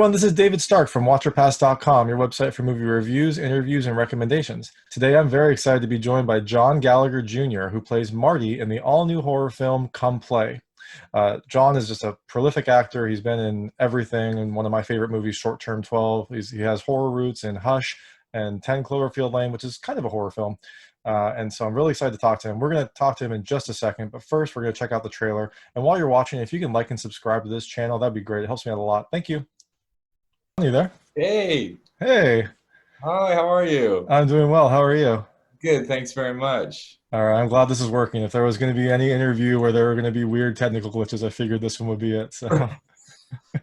everyone, this is David Stark from WatcherPass.com, your website for movie reviews, interviews, and recommendations. Today I'm very excited to be joined by John Gallagher Jr., who plays Marty in the all-new horror film Come Play. John is just a prolific actor. He's been in everything, and one of my favorite movies, Short Term 12. He has horror roots in Hush and 10 Cloverfield Lane, which is kind of a horror film. And so I'm really excited to talk to him. We're going to talk to him in just a second, but first we're going to check out the trailer. And while you're watching, if you can like and subscribe to this channel, that'd be great. It helps me out a lot. Thank you. Are you there? Hey, Hey, hi, how are you? I'm doing well. How are you? Good, thanks very much. All right, I'm glad this is working. If there was going to be any interview where there were going to be weird technical glitches, I figured this one would be it. So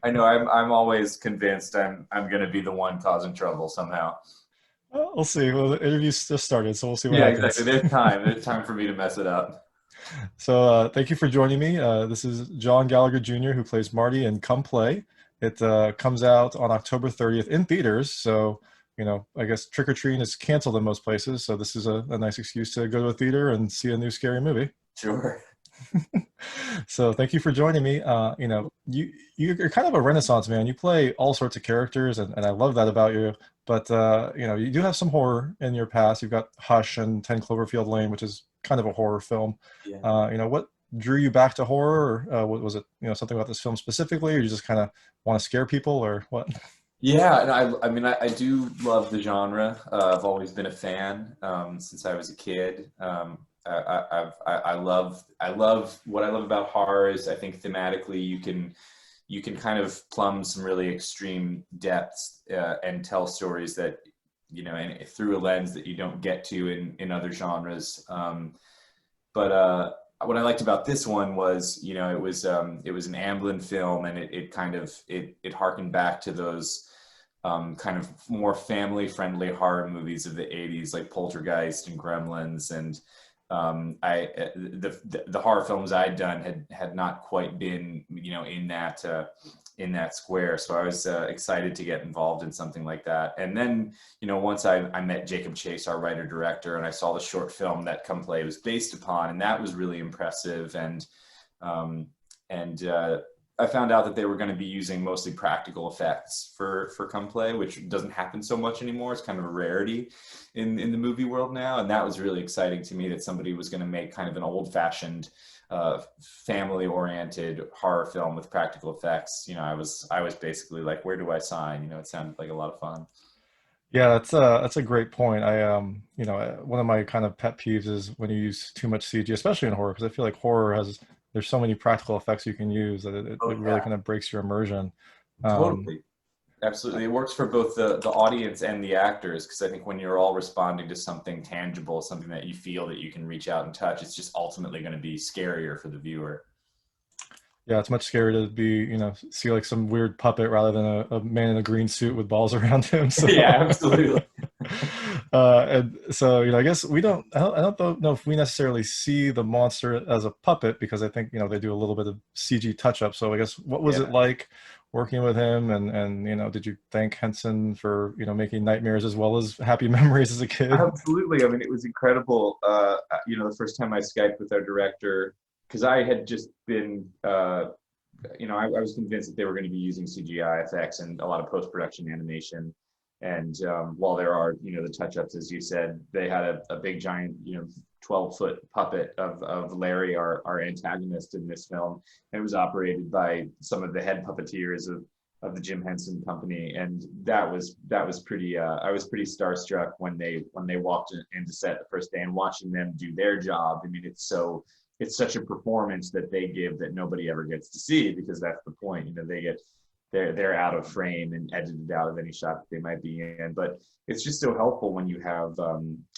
I know I'm always convinced I'm gonna be the one causing trouble somehow. we'll see. Well, the interview's just started, so we'll see what Yeah, exactly. happens. There's time for me to mess it up. So thank you for joining me. This is John Gallagher Jr., who plays Marty in Come Play. It comes out on October 30th in theaters. So, I guess trick-or-treating is canceled in most places. So this is a nice excuse to go to a theater and see a new scary movie. Sure. So thank you for joining me. You're kind of a renaissance man. You play all sorts of characters, and I love that about you. But you do have some horror in your past. You've got Hush and 10 Cloverfield Lane, which is kind of a horror film. Yeah. What drew you back to horror? Or was it something about this film specifically, or you just kind of want to scare people, or what? Yeah, and I mean I do love the genre. I've always been a fan since I was a kid. I love what I love about horror is I think thematically you can kind of plumb some really extreme depths and tell stories that and through a lens that you don't get to in other genres. But what I liked about this one was it was an Amblin film, and it harkened back to those kind of more family friendly horror movies of the 80s like Poltergeist and Gremlins, and the horror films I'd done had not quite been in that square. So I was excited to get involved in something like that. And then once I met Jacob Chase, our writer director, and I saw the short film that Come Play was based upon, and that was really impressive. And I found out that they were going to be using mostly practical effects for Come Play, which doesn't happen so much anymore. It's kind of a rarity in the movie world now. And that was really exciting to me, that somebody was going to make kind of an old-fashioned, family-oriented horror film with practical effects. I was basically like, where do I sign? It sounded like a lot of fun. Yeah, that's a great point. One of my kind of pet peeves is when you use too much CG, especially in horror, because I feel like there's so many practical effects you can use that it Oh really yeah, kind of breaks your immersion. Um, totally. Absolutely. It works for both the audience and the actors, because I think when you're all responding to something tangible, something that you feel that you can reach out and touch, it's just ultimately going to be scarier for the viewer. yeah, it's much scarier to see like some weird puppet rather than a man in a green suit with balls around him. So, Yeah, absolutely. and so I guess I don't know if we necessarily see the monster as a puppet, because I think they do a little bit of CG touch up. So I guess what was it Yeah. like working with him, and did you thank Henson for making nightmares as well as happy memories as a kid? Absolutely. I mean, it was incredible. The first time I Skyped with our director, because I had just been, I was convinced that they were going to be using CGI effects and a lot of post-production animation. And while there are, the touch-ups, as you said, they had a big giant, 12-foot puppet of Larry, our antagonist in this film. And it was operated by some of the head puppeteers of the Jim Henson company, and that was pretty. I was pretty starstruck when they walked into set the first day, and watching them do their job. I mean, it's such a performance that they give that nobody ever gets to see, because that's the point. They're out of frame and edited out of any shot that they might be in. But it's just so helpful when you have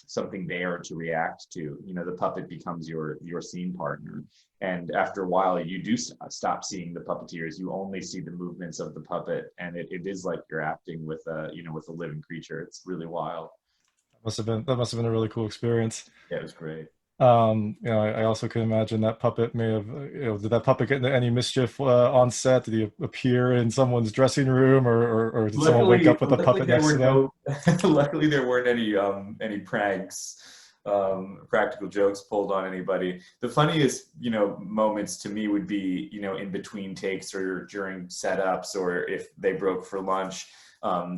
something there to react to. The puppet becomes your scene partner, and after a while, you do stop seeing the puppeteers. You only see the movements of the puppet, and it is like you're acting with a living creature. It's really wild. That must have been a really cool experience. Yeah, it was great. I also can imagine that puppet may have, did that puppet get into any mischief on set? Did he appear in someone's dressing room, or did someone wake Luckily, up with a puppet there next were to them? no. Luckily, there weren't any pranks. practical jokes pulled on anybody. The funniest, moments to me would be, in between takes or during setups, or if they broke for lunch,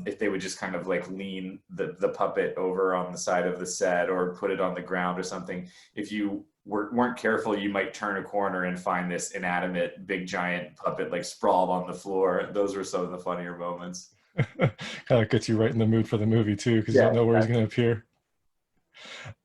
if they would just kind of like lean the puppet over on the side of the set or put it on the ground or something. If you weren't careful, you might turn a corner and find this inanimate, big, giant puppet like sprawled on the floor. Those were some of the funnier moments. Kind of gets you right in the mood for the movie too, because you Yeah, don't know where he's going to appear.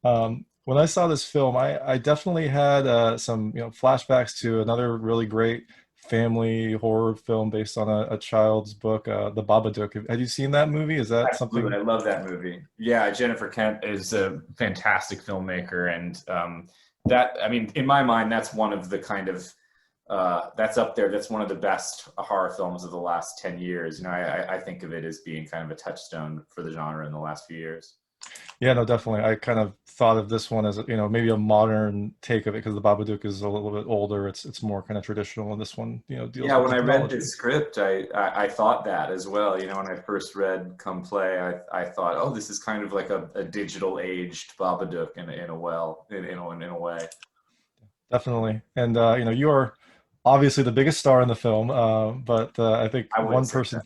When I saw this film, I definitely had some flashbacks to another really great family horror film based on a child's book, The Babadook. Have you seen that movie? Is that absolutely. something? I love that movie. Yeah, Jennifer Kent is a fantastic filmmaker, and that, I mean, in my mind, that's one of the kind of that's up there. That's one of the best horror films of the last 10 years. I think of it as being kind of a touchstone for the genre in the last few years. Yeah, no, definitely. I kind of thought of this one as maybe a modern take of it because The Babadook is a little bit older. It's more kind of traditional, and this one deals Yeah, with when I read technology. the script, I thought that as well. When I first read Come Play, I thought, oh, this is kind of like a digital aged Babadook in a way. Definitely. And you are obviously the biggest star in the film, but I think I wouldn't one say person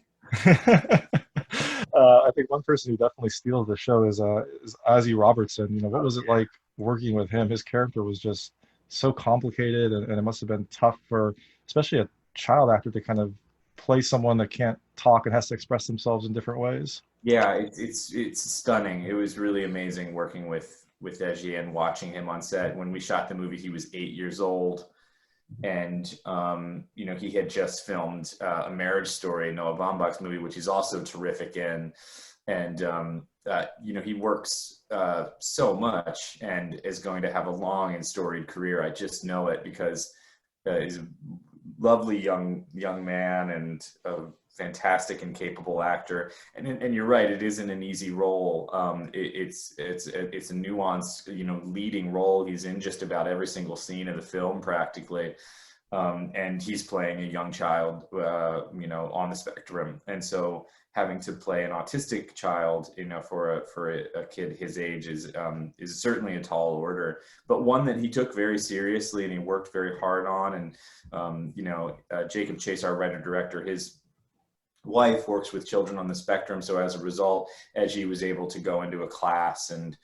I think one person who definitely steals the show is Azzy Robertson. What was it that. like working with him? His character was just so complicated, and it must have been tough for especially a child actor to kind of play someone that can't talk and has to express themselves in different ways. Yeah, it's stunning. It was really amazing working with Azhy and watching him on set. When we shot the movie, he was 8 years old, and he had just filmed A Marriage Story, Noah Baumbach's movie, which he's also terrific in. And he works so much and is going to have a long and storied career. I just know it because he's a lovely young man and a fantastic and capable actor. And you're right, it isn't an easy role. It's a nuanced, leading role. He's in just about every single scene of the film practically. And he's playing a young child, on the spectrum. And so having to play an autistic child, for a kid his age is certainly a tall order, but one that he took very seriously and he worked very hard on. And Jacob Chase, our writer director, his wife works with children on the spectrum, so as a result, Azhy was able to go into a class and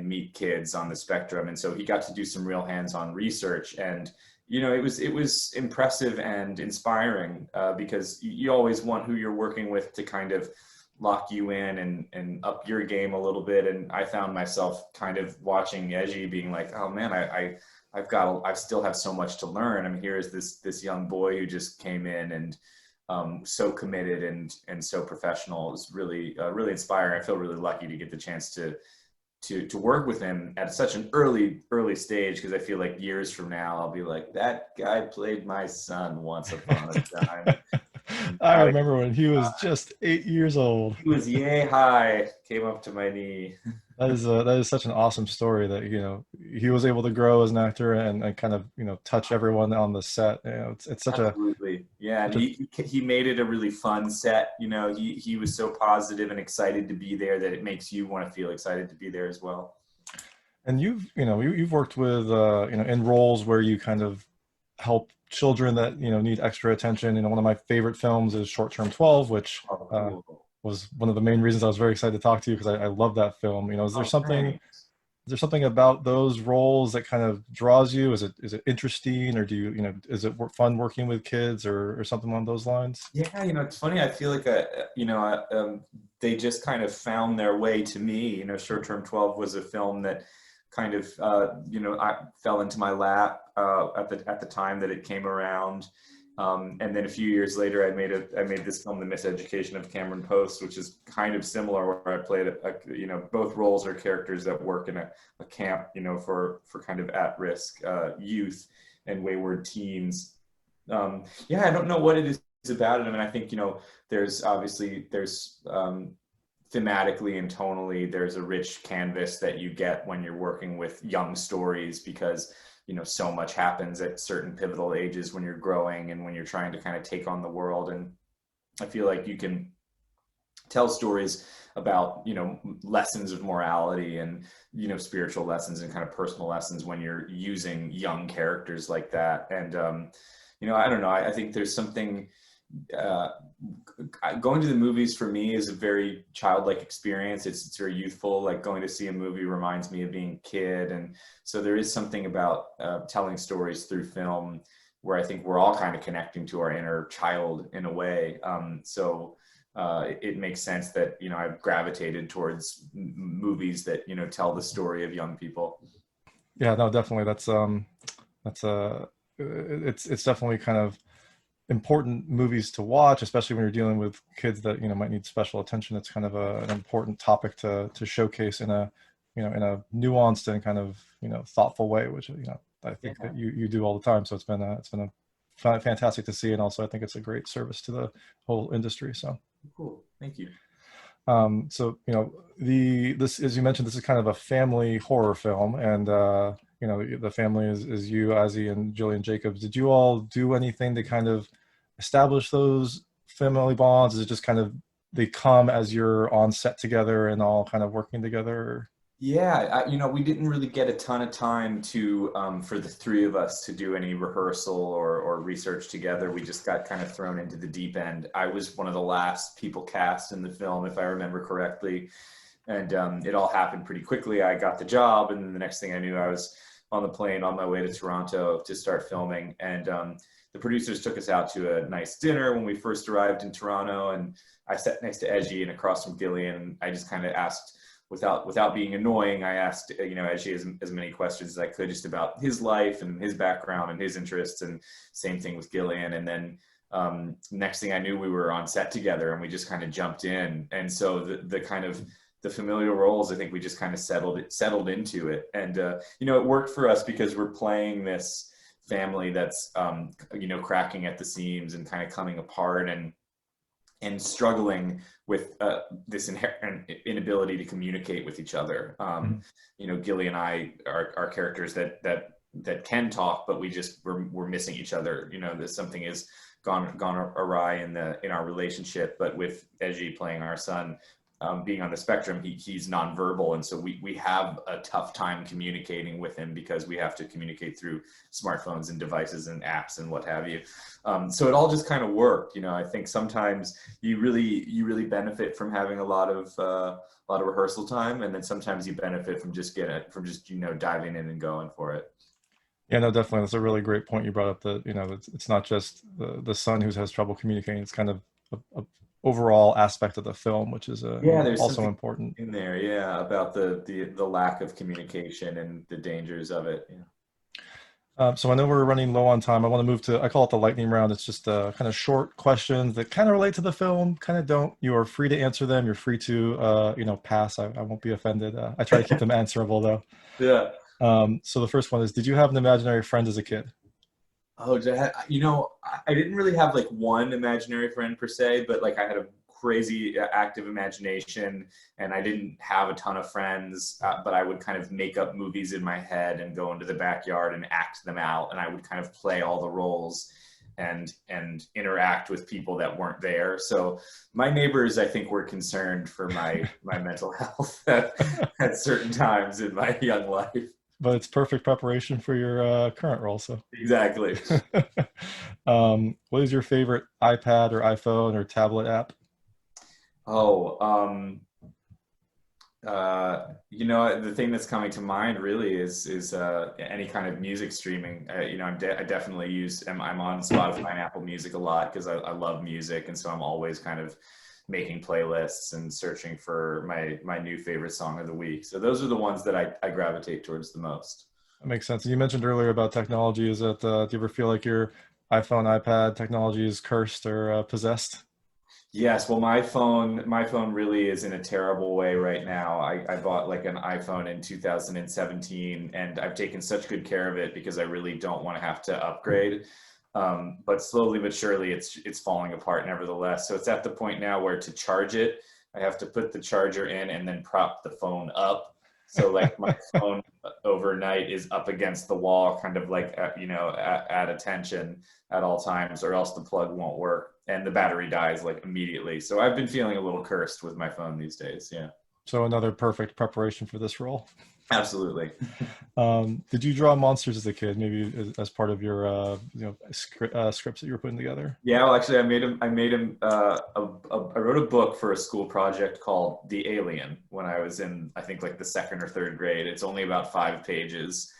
meet kids on the spectrum, and so he got to do some real hands-on research. And it was impressive and inspiring, because you always want who you're working with to kind of lock you in and up your game a little bit. And I found myself kind of watching Azhy being like, oh man, I still have so much to learn. I mean, here is this young boy who just came in and so committed and so professional. It was really inspiring. I feel really lucky to get the chance to work with him at such an early stage, because I feel like years from now I'll be like, that guy played my son once upon a time. And I now remember when he was just 8 years old. he was yay high, came up to my knee. That is such an awesome story that he was able to grow as an actor and kind of touch everyone on the set. It's such a Absolutely. Yeah, and such a he made it a really fun set. He was so positive and excited to be there that it makes you want to feel excited to be there as well. and you've worked with in roles where you kind of help children that need extra attention. One of my favorite films is Short Term 12, which Oh, uh, cool. was one of the main reasons I was very excited to talk to you, because I love that film. Oh, thanks. Is there something about those roles that kind of draws you? Is it interesting, or do is it fun working with kids, or something along those lines? Yeah, it's funny. I feel like they just kind of found their way to me. Short Term 12 was a film that kind of I fell into my lap at the time that it came around. And then a few years later, I made this film, The Miseducation of Cameron Post, which is kind of similar, where I played both roles are characters that work in a camp, for kind of at-risk youth and wayward teens. Yeah, I don't know what it is about it. I mean, I think there's thematically and tonally, there's a rich canvas that you get when you're working with young stories, because so much happens at certain pivotal ages when you're growing and when you're trying to kind of take on the world. And I feel like you can tell stories about, lessons of morality and, spiritual lessons and kind of personal lessons when you're using young characters like that. And, I don't know, I think there's something, going to the movies for me is a very childlike experience. It's very youthful. Like going to see a movie reminds me of being a kid. And so there is something about telling stories through film where I think we're all kind of connecting to our inner child in a way. It makes sense that, I've gravitated towards movies that, tell the story of young people. Yeah, no, definitely. It's definitely kind of important movies to watch, especially when you're dealing with kids that might need special attention. It's kind of an important topic to showcase in a in a nuanced and kind of thoughtful way, which I think Yeah. that you do all the time. So it's been a fantastic to see, and also I think it's a great service to the whole industry. So Cool. Thank you. so this, as you mentioned, this is kind of a family horror film, and the family is you, Azzy, and Gillian Jacobs. Did you all do anything to kind of establish those family bonds? Is it just kind of they come as you're on set together and all kind of working together? Yeah, we didn't really get a ton of time to for the three of us to do any rehearsal or research together. We just got kind of thrown into the deep end. I was one of the last people cast in the film, if I remember correctly, and it all happened pretty quickly. I got the job, and then the next thing I knew, I was on the plane on my way to Toronto to start filming. And the producers took us out to a nice dinner when we first arrived in Toronto, and I sat next to Azhy and across from Gillian, and I just kind of asked, without being annoying, I asked, Azhy as many questions as I could just about his life and his background and his interests, and same thing with Gillian. And then next thing I knew, we were on set together and we just kind of jumped in. And so the kind of the familial roles, I think we just kind of settled into it. And, it worked for us because we're playing this family that's, cracking at the seams and kind of coming apart and struggling with this inherent inability to communicate with each other. Gillian and I are characters that can talk, but we're missing each other. That something has gone awry in our relationship. But with Azhy playing our son, being on the spectrum, he's nonverbal, and so we have a tough time communicating with him because we have to communicate through smartphones and devices and apps and what have you. So it all just kind of worked. I think sometimes you really benefit from having a lot of rehearsal time, and then sometimes you benefit from just diving in and going for it. Yeah, no, definitely. That's a really great point you brought up, that it's not just the son who has trouble communicating. It's kind of a overall aspect of the film, which is There's also something important. in there, about the lack of communication and the dangers of it. So I know we're running low on time. I want to move to, I call it the lightning round. It's just kind of short questions that kind of relate to the film, kind of don't. You are free to answer them. You're free to pass. I won't be offended. I try to keep them answerable though. Yeah. So the first one is, did you have an imaginary friend as a kid? Oh, I didn't really have like one imaginary friend per se, but like I had a crazy active imagination, and I didn't have a ton of friends, but I would kind of make up movies in my head and go into the backyard and act them out, and I would kind of play all the roles and interact with people that weren't there. So my neighbors, I think, were concerned for my mental health at certain times in my young life. But it's perfect preparation for your current role. So Exactly. what is your favorite iPad or iPhone or tablet app? Oh, the thing that's coming to mind really is any kind of music streaming. I definitely I'm on Spotify and Apple Music a lot because I love music, and so I'm always kind of making playlists and searching for my new favorite song of the week. So those are the ones that I gravitate towards the most. That makes sense. And you mentioned earlier about technology. Is that do you ever feel like your iPhone, iPad technology is cursed or possessed? Yes, well, my phone really is in a terrible way right now. I bought like an iPhone in 2017, and I've taken such good care of it because I really don't want to have to upgrade. But slowly but surely, it's falling apart nevertheless. So it's at the point now where to charge it, I have to put the charger in and then prop the phone up So like my phone overnight is up against the wall, kind of like at attention at all times, or else the plug won't work and the battery dies like immediately. So I've been feeling a little cursed with my phone these days. Yeah, So another perfect preparation for this role. absolutely. Did you draw monsters as a kid, maybe as part of your scripts that you were putting together? Yeah, well, actually, I wrote a book for a school project called The Alien when I was in, I think, like the second or third grade. It's only about 5 pages,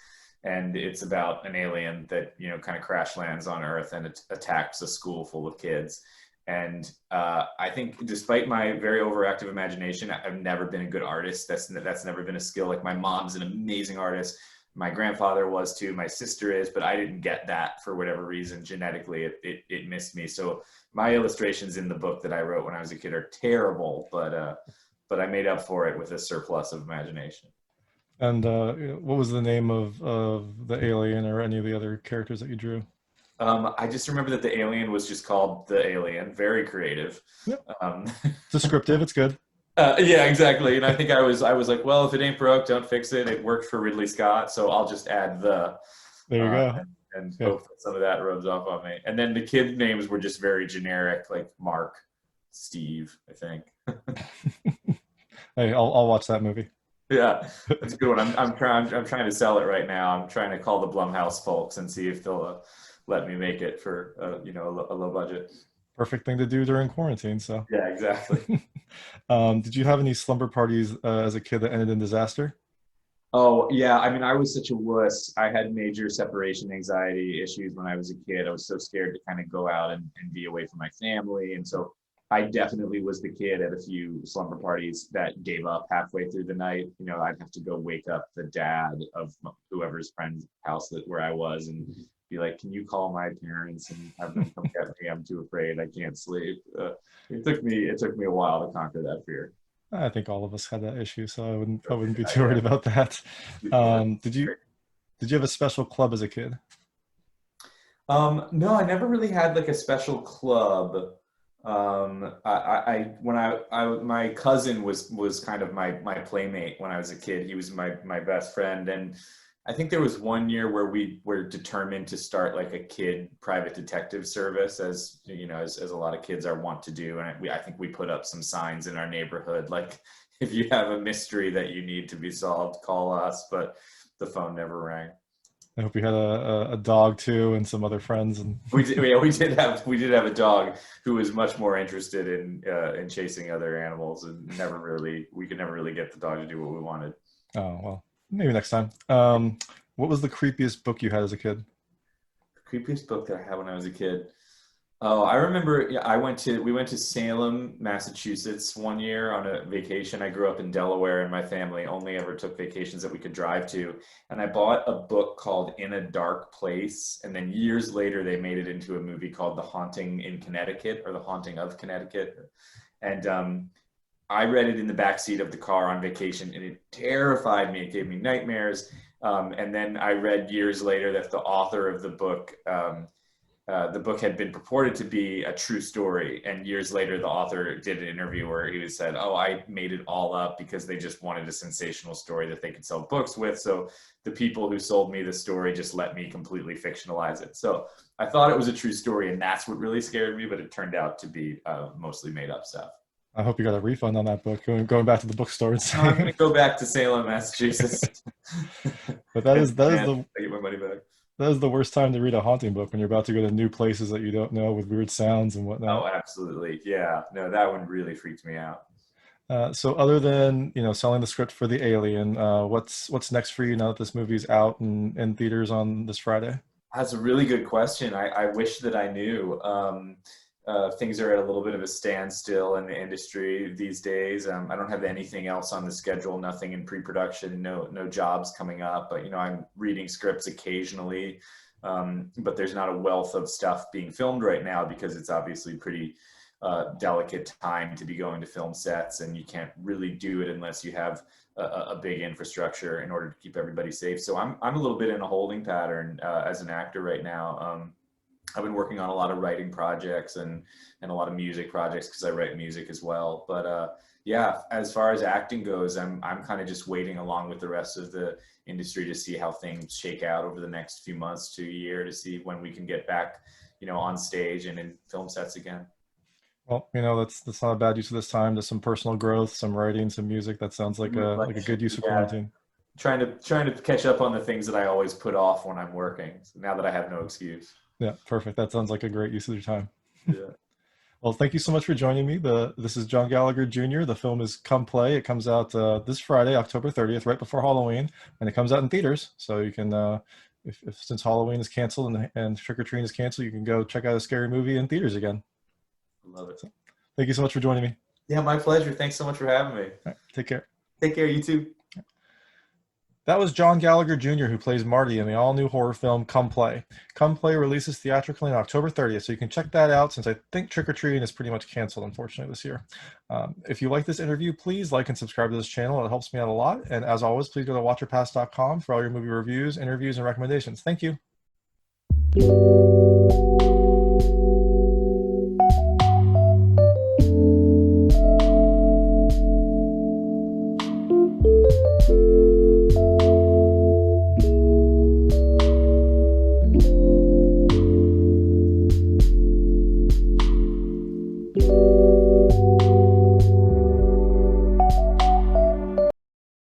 and it's about an alien that, kind of crash lands on Earth and it attacks a school full of kids. And I think, despite my very overactive imagination, I've never been a good artist. That's never been a skill. Like my mom's an amazing artist. My grandfather was too. My sister is, but I didn't get that for whatever reason. Genetically, it missed me. So my illustrations in the book that I wrote when I was a kid are terrible, but I made up for it with a surplus of imagination. And what was the name of the alien or any of the other characters that you drew? I just remember that the alien was just called the Alien. Very creative. Yep. Um, Descriptive. It's good. yeah, exactly. And I think I was like, well, if it ain't broke, don't fix it. It worked for Ridley Scott, so I'll just add the There you go. and Yeah. hope that some of that rubs off on me. And then the kid names were just very generic, like Mark, Steve, I think. Hey, I'll watch that movie. Yeah, that's a good one. I'm trying to sell it right now. I'm trying to call the Blumhouse folks and see if they'll let me make it for a low budget. Perfect thing to do during quarantine. So, Yeah, exactly. did you have any slumber parties as a kid that ended in disaster? Oh, yeah. I mean, I was such a wuss. I had major separation anxiety issues when I was a kid. I was so scared to kind of go out and be away from my family. And so I definitely was the kid at a few slumber parties that gave up halfway through the night. I'd have to go wake up the dad of whoever's friend's house where I was and be like, can you call my parents and have them come get me? I'm too afraid. I can't sleep. It took me a while to conquer that fear. I think all of us had that issue, so I wouldn't be too worried about that. Did you have a special club as a kid? No, I never really had like a special club. My cousin was kind of my playmate when I was a kid. He was my best friend, and I think there was one year where we were determined to start like a kid private detective service, as as a lot of kids are wont to do. And I think we put up some signs in our neighborhood, like, if you have a mystery that you need to be solved, call us. But the phone never rang. I hope you had a dog too and some other friends. And We did, yeah, we did have a dog who was much more interested in chasing other animals, and we could never really get the dog to do what we wanted. oh well, maybe next time. What was the creepiest book you had as a kid? The creepiest book that I had when I was a kid. Oh, I remember. Yeah, we went to Salem, Massachusetts one year on a vacation. I grew up in Delaware, and my family only ever took vacations that we could drive to. And I bought a book called In a Dark Place, and then years later they made it into a movie called The Haunting in Connecticut, or The Haunting of Connecticut. And I read it in the backseat of the car on vacation, and it terrified me. It gave me nightmares. And then I read years later that the author of the book had been purported to be a true story, and years later the author did an interview where he said, oh, I made it all up because they just wanted a sensational story that they could sell books with, so the people who sold me the story just let me completely fictionalize it. So I thought it was a true story, and that's what really scared me, but it turned out to be mostly made up stuff. I hope you got a refund on that book. Going back to the bookstore and I'm going saying, to go back to Salem, Massachusetts. but that is And I get my money back. that is the worst time to read a haunting book, when you're about to go to new places that you don't know with weird sounds and whatnot. Oh, absolutely. Yeah. No, that one really freaked me out. So other than selling the script for the Alien, what's next for you now that this movie's out and in theaters on this Friday? That's a really good question. I wish that I knew. Things are at a little bit of a standstill in the industry these days. I don't have anything else on the schedule, nothing in pre-production, no jobs coming up. But I'm reading scripts occasionally, but there's not a wealth of stuff being filmed right now because it's obviously pretty delicate time to be going to film sets, and you can't really do it unless you have a big infrastructure in order to keep everybody safe. So I'm a little bit in a holding pattern as an actor right now. I've been working on a lot of writing projects and a lot of music projects because I write music as well. But yeah, as far as acting goes, I'm kind of just waiting along with the rest of the industry to see how things shake out over the next few months to a year, to see when we can get back, on stage and in film sets again. Well, that's not a bad use of this time. There's some personal growth, some writing, some music. That sounds like a good use of Yeah, quarantine. trying to catch up on the things that I always put off when I'm working. So now that I have no excuse. Yeah, perfect. That sounds like a great use of your time. Yeah. Well, thank you so much for joining me. This is John Gallagher Jr. The film is Come Play. It comes out this Friday, October 30th, right before Halloween, and it comes out in theaters. So you can, if since Halloween is canceled and Trick or Treat is canceled, you can go check out a scary movie in theaters again. Love it. So, thank you so much for joining me. Yeah, my pleasure. Thanks so much for having me. All right, take care. Take care, you too. That was John Gallagher Jr., who plays Marty in the all-new horror film Come Play. Come Play releases theatrically on October 30th, so you can check that out since I think Trick or Treating is pretty much canceled, unfortunately, this year. If you like this interview, please like and subscribe to this channel. It helps me out a lot. And as always, please go to watcherpass.com for all your movie reviews, interviews, and recommendations. Thank you.